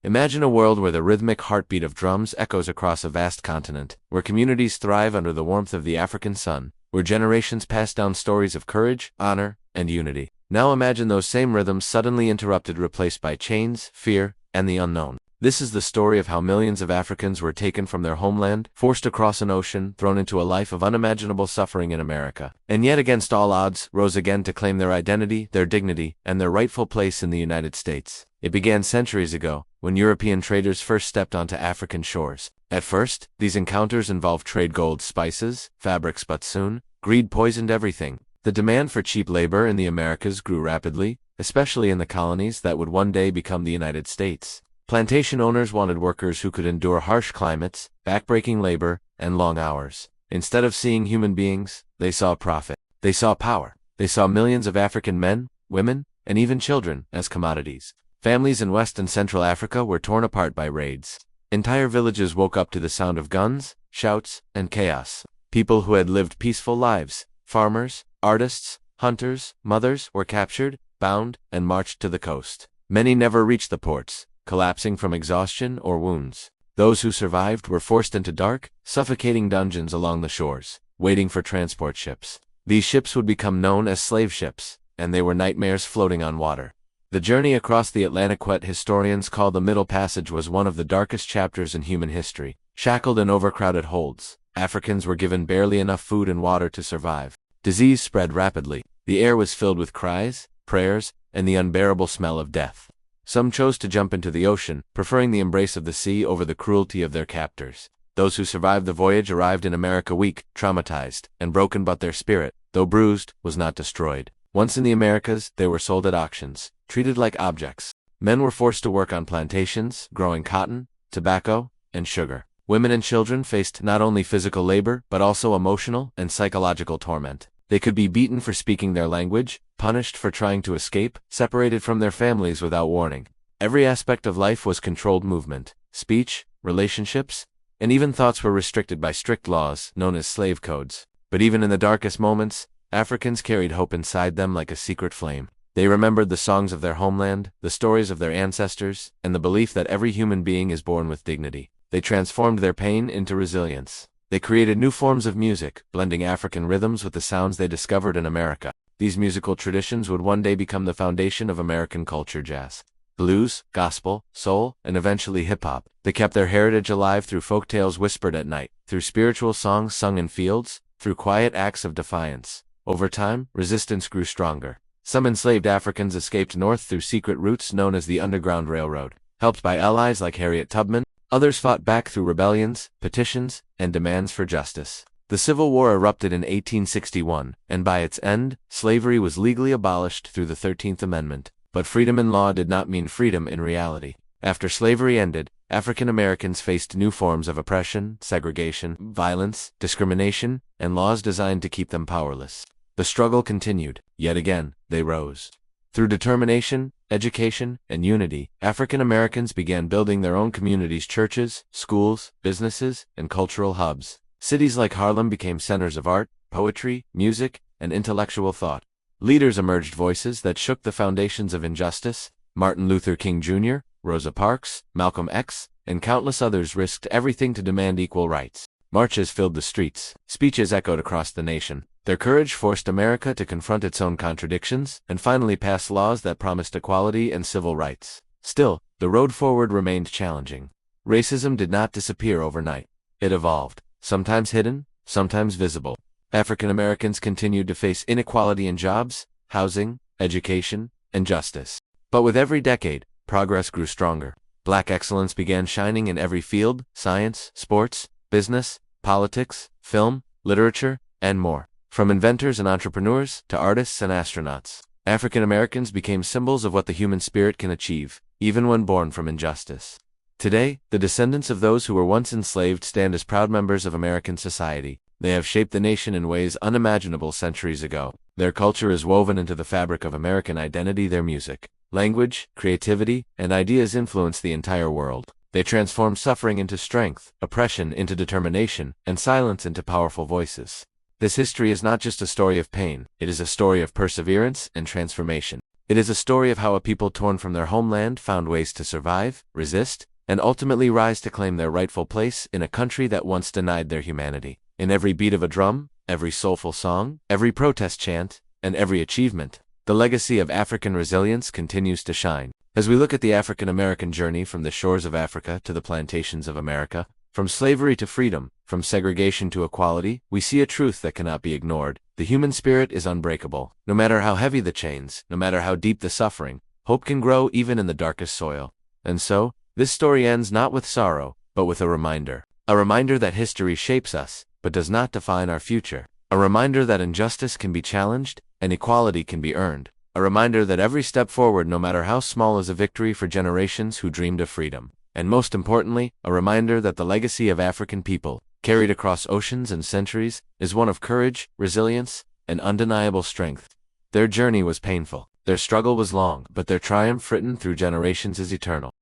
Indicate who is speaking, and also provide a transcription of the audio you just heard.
Speaker 1: Imagine a world where the rhythmic heartbeat of drums echoes across a vast continent, where communities thrive under the warmth of the African sun, where generations pass down stories of courage, honor, and unity. Now imagine those same rhythms suddenly interrupted, replaced by chains, fear, and the unknown. This is the story of how millions of Africans were taken from their homeland, forced across an ocean, thrown into a life of unimaginable suffering in America, and yet against all odds, rose again to claim their identity, their dignity, and their rightful place in the United States. It began centuries ago, when European traders first stepped onto African shores. At first, these encounters involved trade gold, spices, fabrics, but soon, greed poisoned everything. The demand for cheap labor in the Americas grew rapidly, especially in the colonies that would one day become the United States. Plantation owners wanted workers who could endure harsh climates, backbreaking labor, and long hours. Instead of seeing human beings, they saw profit. They saw power. They saw millions of African men, women, and even children as commodities. Families in West and Central Africa were torn apart by raids. Entire villages woke up to the sound of guns, shouts, and chaos. People who had lived peaceful lives, farmers, artists, hunters, mothers, were captured, bound, and marched to the coast. Many never reached the ports, collapsing from exhaustion or wounds. Those who survived were forced into dark, suffocating dungeons along the shores, waiting for transport ships. These ships would become known as slave ships, and they were nightmares floating on water. The journey across the Atlantic, what historians call the Middle Passage, was one of the darkest chapters in human history. Shackled in overcrowded holds, Africans were given barely enough food and water to survive. Disease spread rapidly. The air was filled with cries, prayers, and the unbearable smell of death. Some chose to jump into the ocean, preferring the embrace of the sea over the cruelty of their captors. Those who survived the voyage arrived in America weak, traumatized, and broken, but their spirit, though bruised, was not destroyed. Once in the Americas, they were sold at auctions, treated like objects. Men were forced to work on plantations, growing cotton, tobacco, and sugar. Women and children faced not only physical labor, but also emotional and psychological torment. They could be beaten for speaking their language, punished for trying to escape, separated from their families without warning. Every aspect of life was controlled. Movement, speech, relationships, and even thoughts were restricted by strict laws known as slave codes. But even in the darkest moments, Africans carried hope inside them like a secret flame. They remembered the songs of their homeland, the stories of their ancestors, and the belief that every human being is born with dignity. They transformed their pain into resilience. They created new forms of music, blending African rhythms with the sounds they discovered in America. These musical traditions would one day become the foundation of American culture: jazz, blues, gospel, soul, and eventually hip-hop. They kept their heritage alive through folk tales whispered at night, through spiritual songs sung in fields, through quiet acts of defiance. Over time, resistance grew stronger. Some enslaved Africans escaped north through secret routes known as the Underground Railroad. Helped by allies like Harriet Tubman, others fought back through rebellions, petitions, and demands for justice. The Civil War erupted in 1861, and by its end, slavery was legally abolished through the 13th Amendment. But freedom in law did not mean freedom in reality. After slavery ended, African Americans faced new forms of oppression, segregation, violence, discrimination, and laws designed to keep them powerless. The struggle continued. Yet again, they rose. Through determination, education, and unity, African Americans began building their own communities, churches, schools, businesses, and cultural hubs. Cities like Harlem became centers of art, poetry, music, and intellectual thought. Leaders emerged, voices that shook the foundations of injustice. Martin Luther King Jr., Rosa Parks, Malcolm X, and countless others risked everything to demand equal rights. Marches filled the streets. Speeches echoed across the nation. Their courage forced America to confront its own contradictions and finally pass laws that promised equality and civil rights. Still, the road forward remained challenging. Racism did not disappear overnight. It evolved, sometimes hidden, sometimes visible. African Americans continued to face inequality in jobs, housing, education, and justice. But with every decade, progress grew stronger. Black excellence began shining in every field: science, sports, business, politics, film, literature, and more. From inventors and entrepreneurs to artists and astronauts, African Americans became symbols of what the human spirit can achieve, even when born from injustice. Today, the descendants of those who were once enslaved stand as proud members of American society. They have shaped the nation in ways unimaginable centuries ago. Their culture is woven into the fabric of American identity. Their music, language, creativity, and ideas influence the entire world. They transform suffering into strength, oppression into determination, and silence into powerful voices. This history is not just a story of pain, it is a story of perseverance and transformation. It is a story of how a people torn from their homeland found ways to survive, resist, and ultimately rise to claim their rightful place in a country that once denied their humanity. In every beat of a drum, every soulful song, every protest chant, and every achievement, the legacy of African resilience continues to shine. As we look at the African American journey from the shores of Africa to the plantations of America, from slavery to freedom, from segregation to equality, we see a truth that cannot be ignored. The human spirit is unbreakable. No matter how heavy the chains, no matter how deep the suffering, hope can grow even in the darkest soil. And so, this story ends not with sorrow, but with a reminder. A reminder that history shapes us, but does not define our future. A reminder that injustice can be challenged, and equality can be earned. A reminder that every step forward, no matter how small, is a victory for generations who dreamed of freedom. And most importantly, a reminder that the legacy of African people, carried across oceans and centuries, is one of courage, resilience, and undeniable strength. Their journey was painful, their struggle was long, but their triumph written through generations is eternal.